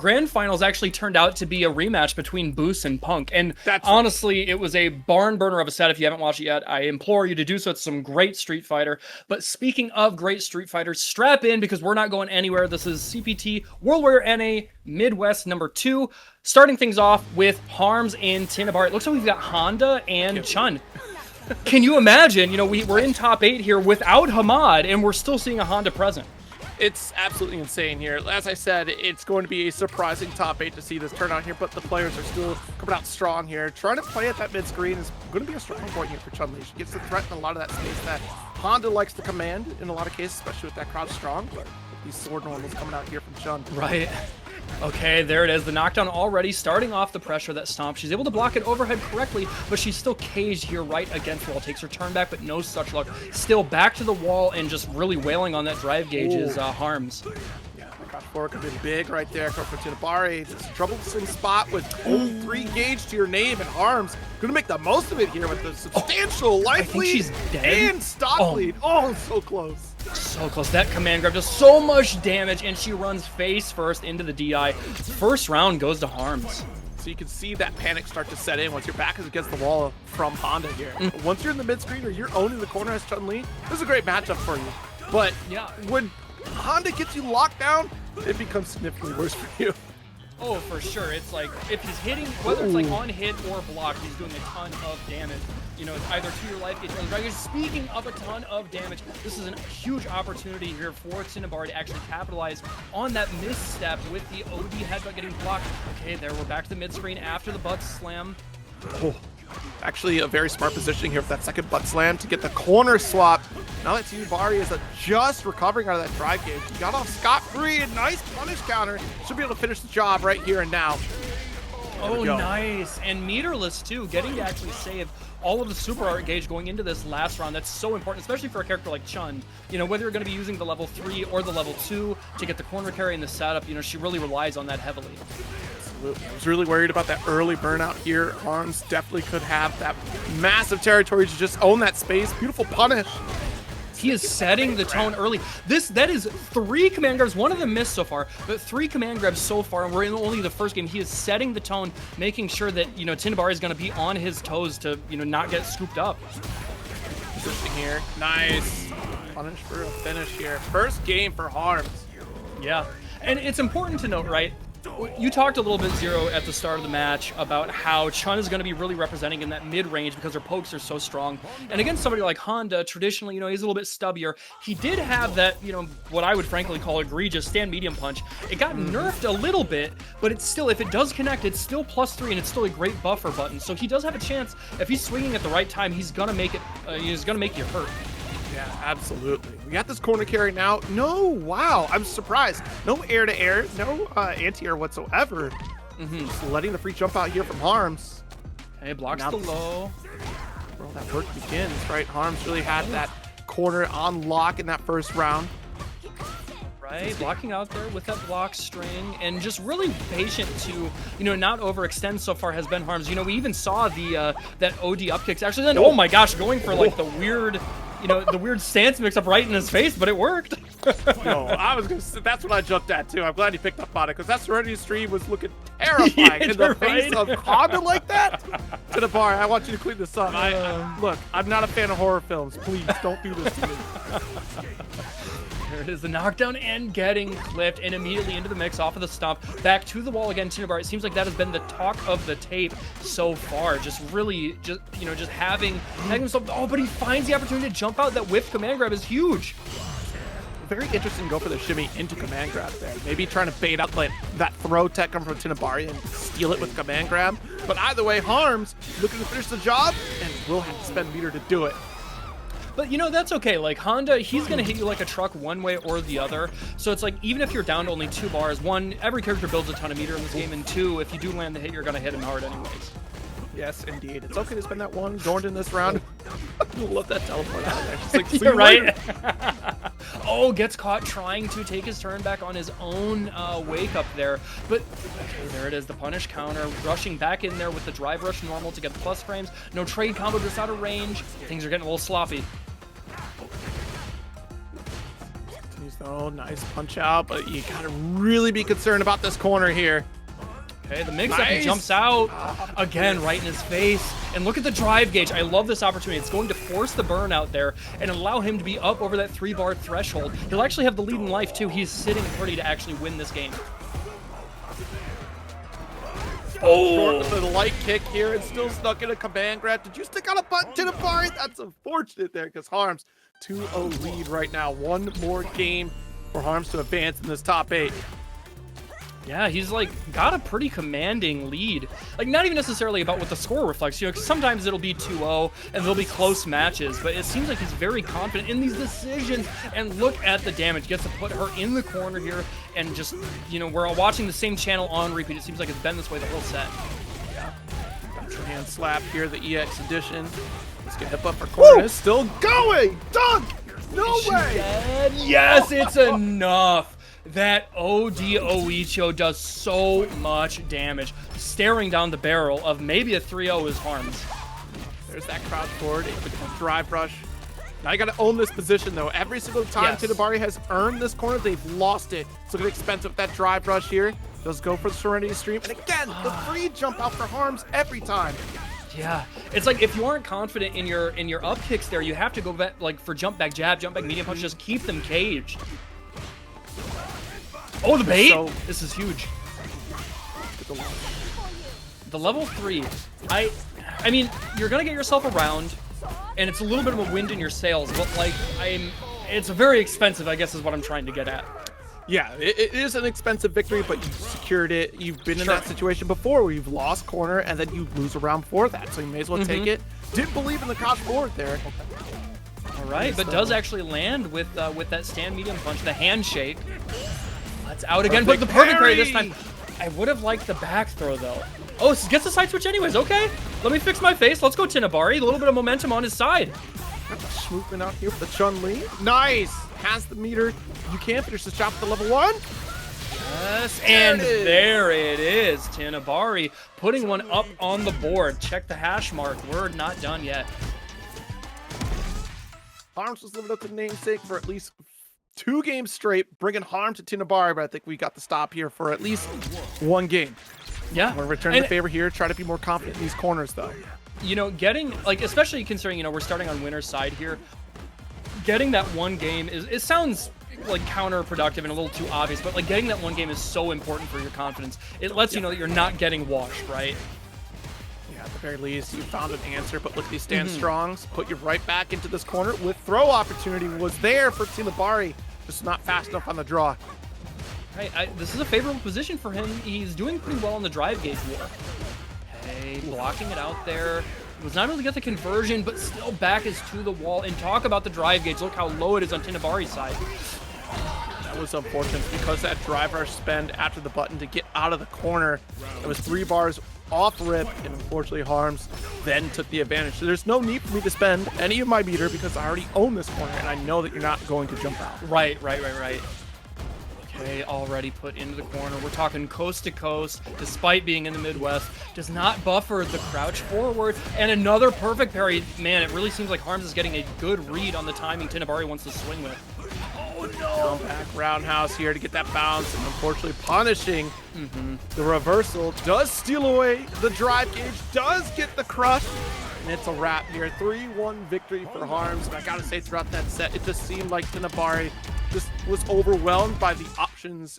grand finals actually turned out to be a rematch between Boost and Punk. And That's honestly, it was a barn burner of a set. If you haven't watched it yet, I implore you to do so. It's some great Street Fighter. But speaking of great Street Fighters, strap in because we're not going anywhere. This is CPT World Warrior NA Midwest #2. Starting things off with HARMS and TINIBARI. It looks like we've got Honda and Chun. Can you imagine? You know, we're in top 8 here without Hamad, and we're still seeing a Honda present. It's absolutely insane here. As I said, it's going to be a surprising top 8 to see this turn out here, but the players are still coming out strong here. Trying to play at that mid screen is going to be a strong point here for Chun-Li. She gets to threaten a lot of that space that Honda likes to command in a lot of cases, especially with that crowd strong. But these sword normals coming out here from Chun. Right. Okay, there it is. The knockdown already starting off the pressure that stomp. She's able to block it overhead correctly, but she's still caged here right against the wall. Takes her turn back, but no such luck. Still back to the wall and just really wailing on that drive gauge is HARMS. Yeah, the crouch forward could be big right there. Come for TINIBARI. It's a troublesome spot with only 3 gauge to your name, and HARMS going to make the most of it here with a substantial life lead she's dead. and stock lead. Oh, so close. So close. That command grab does so much damage, and she runs face first into the DI. First round goes to HARMS. So you can see that panic start to set in once your back is against the wall from Honda here. Once you're in the mid screen or you're owning the corner as Chun-Li, this is a great matchup for you. But yeah, when Honda gets you locked down, it becomes significantly worse for you. Oh, for sure. It's like, if he's hitting, whether it's like on hit or block, he's doing a ton of damage. You know, it's either to your life gauge or the drive gauge. Speaking of a ton of damage, this is a huge opportunity here for TINIBARI to actually capitalize on that misstep with the OD headbutt getting blocked. Okay, there, we're back to the mid screen after the butt slam. Oh, actually a very smart positioning here with that second butt slam to get the corner swap. Now that TINIBARI is just recovering out of that drive gauge. He got off scot-free, a nice punish counter. Should be able to finish the job right here and now. Oh, nice. And meterless, too, getting to actually save all of the super art gauge going into this last round. That's so important, especially for a character like Chun. You know, whether you're going to be using the level 3 or the level 2 to get the corner carry in the setup, you know, she really relies on that heavily. Absolutely. I was really worried about that early burnout here. HARMS definitely could have that massive territory to just own that space. Beautiful punish. He is setting the tone early. That is 3 command grabs. One of them missed so far, but 3 command grabs so far, and we're in only the first game. He is setting the tone, making sure that, you know, TINIBARI is going to be on his toes to, you know, not get scooped up. Positioning here. Nice. Punish for a finish here. First game for HARMS. Yeah, and it's important to note, right? You talked a little bit, Zero, at the start of the match about how Chun is going to be really representing in that mid-range because her pokes are so strong. And against somebody like Honda, traditionally, you know, he's a little bit stubbier. He did have that, you know, what I would frankly call egregious stand medium punch. It got nerfed a little bit, but it's still, if it does connect, it's still +3, and it's still a great buffer button. So he does have a chance. If he's swinging at the right time, he's going to make it, he's going to make you hurt. Yeah, absolutely. We got this corner carry now. No, wow, I'm surprised. No air-to-air, no anti-air whatsoever. Just letting the free jump out here from HARMS. Hey, blocks the low. Where all that work begins, right? HARMS really had that corner on lock in that first round. Right, blocking out there with that block string and just really patient to, you know, not overextend so far has been HARMS. You know, we even saw the that OD up kicks. Actually, then, oh my gosh, going for like the weird, you know, the weird stance mix up right in his face, but it worked. No, I was gonna say, that's what I jumped at too. I'm glad he picked up on it because that Serenity stream was looking terrifying in the face of Honda like that. TINIBARI, I want you to clean this up. Look, I'm not a fan of horror films. Please don't do this to me. There it is, the knockdown and getting clipped, and immediately into the mix off of the stomp. Back to the wall again, TINIBARI. It seems like that has been the talk of the tape so far. Just really, just, you know, just having himself. Oh, but he finds the opportunity to jump out. That whiff command grab is huge. Very interesting to go for the shimmy into command grab there. Maybe trying to bait out like that throw tech coming from TINIBARI and steal it with command grab. But either way, HARMS looking to finish the job and will have to spend meter to do it. But, you know, that's okay. Like, Honda, he's going to hit you like a truck one way or the other. So it's like, even if you're down to only 2 bars, 1, every character builds a ton of meter in this game, and 2, if you do land the hit, you're going to hit him hard anyways. Yes, indeed. It's okay to spend that 1 Jordan in this round. I love that teleport out of there. Just like, you're right. Oh, gets caught trying to take his turn back on his own wake up there. But, okay, there it is, the punish counter. Rushing back in there with the drive rush normal to get the plus frames. No trade combo, just out of range. Things are getting a little sloppy. SEMIS though, nice punch out, but you gotta really be concerned about this corner here. Okay, the mix-up, he jumps out again, right in his face. And look at the drive gauge. I love this opportunity. It's going to force the burn out there and allow him to be up over that 3-bar threshold. He'll actually have the lead in life, too. He's sitting pretty to actually win this game. Short with a light kick here and still stuck in a command grab. Did you stick on a button, TINIBARI? That's unfortunate there because HARMS 2-0 lead right now. One more game for HARMS to advance in this top 8. Yeah, he's like got a pretty commanding lead. Like not even necessarily about what the score reflects, you know, 'cause sometimes it'll be 2-0 and there'll be close matches, but it seems like he's very confident in these decisions. And look at the damage. Gets to put her in the corner here and just, you know, we're all watching the same channel on repeat. It seems like it's been this way the whole set. Yeah. Got your hand slap here, the EX edition. Let's get hip up for corner. It's still going! Dunk! No way! Yes, it's enough. That OD Oicho does so much damage. Staring down the barrel of maybe a 3-0 is HARMS. There's that crouch forward, a drive rush. Now you gotta own this position though. Every single time TINIBARI has earned this corner, they've lost it. So it's expensive with that drive rush here. Does go for the Serenity Stream. And again, the free jump out for HARMS every time. Yeah, it's like if you aren't confident in your up kicks there, you have to go back, like for jump back jab, jump back medium punch, just keep them caged. Oh, the bait! This is huge. The level 3. I mean, you're gonna get yourself around, and it's a little bit of a wind in your sails, but like, it's very expensive, I guess is what I'm trying to get at. Yeah, it is an expensive victory, but you secured it. You've been in that situation before where you've lost corner, and then you lose a round for that, so you may as well take it. Didn't believe in the crouch forward there. All right, but does actually land with that stand medium punch, the handshake. That's out again, but the perfect parry this time. I would have liked the back throw, though. Oh, this gets the side switch anyways. Okay, let me fix my face. Let's go, TINIBARI. A little bit of momentum on his side. Swooping out here with the Chun-Li. Nice! Has the meter. You can finish the shot with the level 1. Yes, and there it is. TINIBARI putting one up on the board. Check the hash mark. We're not done yet. HARMS was living up to the namesake for at least 2 games straight, bringing harm to TINIBARI, but I think we got the stop here for at least 1 game. Yeah. I'm going to return the favor here, try to be more confident in these corners, though. You know, getting, like, especially considering, you know, we're starting on winner's side here, getting that 1 game it sounds like counterproductive and a little too obvious, but like getting that 1 game is so important for your confidence. It lets you know that you're not getting washed, right? At the very least, you found an answer, but look, these stand strongs put you right back into this corner with throw opportunity was there for TINIBARI, just not fast enough on the draw. Right, this is a favorable position for him. He's doing pretty well on the drive gauge war. Hey, blocking it out there. Was not able to get the conversion, but still back is to the wall. And talk about the drive gauge. Look how low it is on TINIBARI's side. That was unfortunate because that drive rush spend after the button to get out of the corner. It was 3 bars off rip, and unfortunately HARMS then took the advantage. So there's no need for me to spend any of my meter because I already own this corner and I know that you're not going to jump out. Right. Okay, already put into the corner. We're talking coast to coast, despite being in the Midwest. Does not buffer the crouch forward, and another perfect parry. Man, it really seems like HARMS is getting a good read on the timing TINIBARI wants to swing with. Oh no! Come back roundhouse here to get that bounce, and unfortunately punishing the reversal. Does steal away the drive gauge, does get the crush, and it's a wrap here. 3-1 victory for HARMS. And I gotta say, throughout that set, it just seemed like TINIBARI just was overwhelmed by the options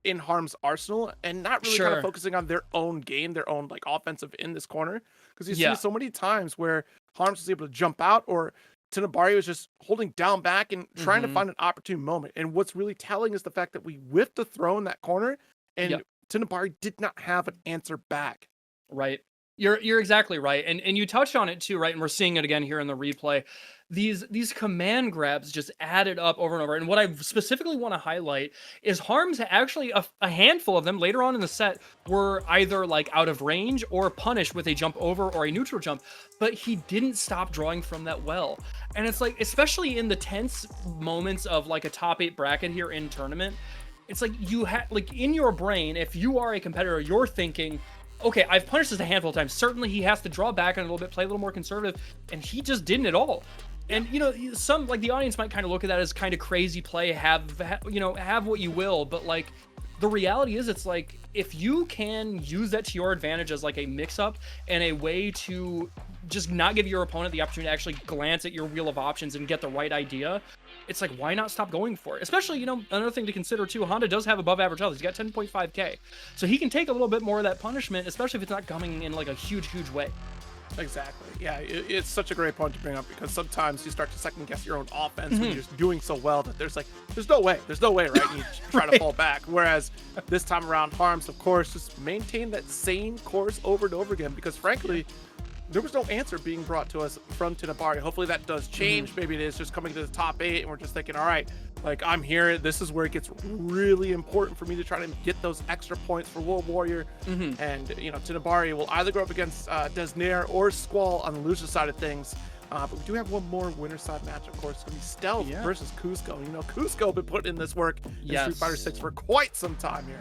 in HARMS' arsenal and not really kind of focusing on their own game, their own like offensive in this corner. Because you see so many times where HARMS was able to jump out, or TINIBARI was just holding down back and trying to find an opportune moment. And what's really telling is the fact that we whiffed the throw in that corner, and TINIBARI did not have an answer back. Right. You're exactly right. And you touched on it too, right? And we're seeing it again here in the replay. These command grabs just added up over and over. And what I specifically want to highlight is HARMS actually a handful of them later on in the set were either like out of range or punished with a jump over or a neutral jump, but he didn't stop drawing from that well. And it's like, especially in the tense moments of like a top 8 bracket here in tournament, it's like you have like in your brain, if you are a competitor, you're thinking, okay, I've punished this a handful of times. Certainly he has to draw back a little bit, play a little more conservative, and he just didn't at all. And some like the audience might kind of look at that as kind of crazy play, have what you will, but like the reality is it's like if you can use that to your advantage as like a mix-up and a way to just not give your opponent the opportunity to actually glance at your wheel of options and get the right idea, it's like, why not stop going for it? Especially, another thing to consider too, Honda does have above average health. He's got 10.5k, so he can take a little bit more of that punishment, especially if it's not coming in like a huge way. Exactly. Yeah, it's such a great point to bring up, because sometimes you start to second guess your own offense when you're just doing so well that there's no way, right? And you try to fall back. Whereas this time around, Harms, of course, just maintain that same course over and over again, because frankly, there was no answer being brought to us from TINIBARI. Hopefully that does change. Maybe it is just coming to the top 8 and we're just thinking, all right, like I'm here. This is where it gets really important for me to try to get those extra points for World Warrior. And, TINIBARI will either go up against Desnair or Squall on the loser side of things. But we do have one more winner side match, of course. It's going to be Stealth versus Cusco. Cusco been putting in this work in Street Fighter 6 for quite some time here.